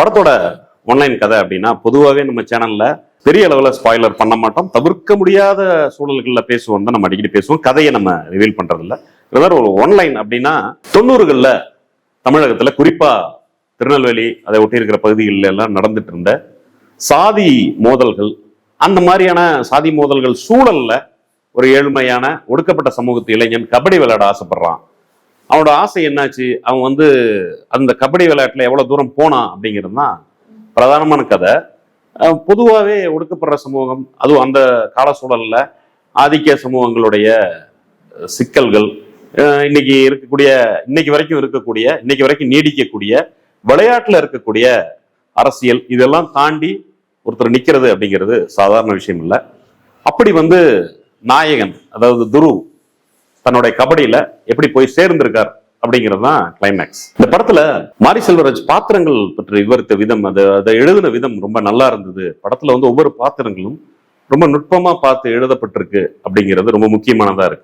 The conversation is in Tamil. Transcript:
படத்தோட ஒன்லைன் கதை அப்படின்னா பொதுவாகவே நம்ம சேனல்ல பெரிய அளவுல ஸ்பாய்லர் பண்ண மாட்டோம். தவிர்க்க முடியாத சூழல்கள்ல பேசுவோம் தான் நம்ம அடிக்கடி பேசுவோம். கதையை நம்ம ரிவீல் பண்றது இல்ல. ஒரு ஒன்லைன் அப்படின்னா 90கள்ல தமிழகத்துல குறிப்பா திருநெல்வேலி அதை ஒட்டி இருக்கிற பகுதிகளில் எல்லாம் நடந்துட்டு இருந்த சாதி மோதல்கள், அந்த மாதிரியான சாதி மோதல்கள் சூழல்ல ஒரு ஏழ்மையான ஒடுக்கப்பட்ட சமூகத்து இளைஞன் கபடி விளையாட ஆசைப்படுறான். அவனோட ஆசை என்னாச்சு, அவன் அந்த கபடி விளையாட்டுல எவ்வளவு தூரம் போனான் அப்படிங்கிறது தான் பிரதானமான கதை. பொதுவாகவே ஒடுக்கப்படுற சமூகம், அதுவும் அந்த கால சூழல்ல ஆதிக்க சமூகங்களுடைய சிக்கல்கள், இன்னைக்கு வரைக்கும் நீடிக்கக்கூடிய விளையாட்டுல இருக்கக்கூடிய அரசியல், இதெல்லாம் தாண்டி ஒருத்தர் நிக்கிறது அப்படிங்கிறது சாதாரண விஷயம் இல்லை. அப்படி நாயகன், அதாவது துருவ், தன்னுடைய கபடியில எப்படி போய் சேர்ந்திருக்கார் அப்படிங்கிறது தான் கிளைமேக்ஸ். இந்த படத்துல மாரி செல்வராஜ் பாத்திரங்கள் பற்றி விவரித்த விதம், அதை எழுதின விதம் ரொம்ப நல்லா இருந்தது. படத்துல ஒவ்வொரு பாத்திரங்களும் ரொம்ப நுட்பமா பார்த்து எழுதப்பட்டிருக்கு அப்படிங்கிறது ரொம்ப முக்கியமானதா இருக்கு.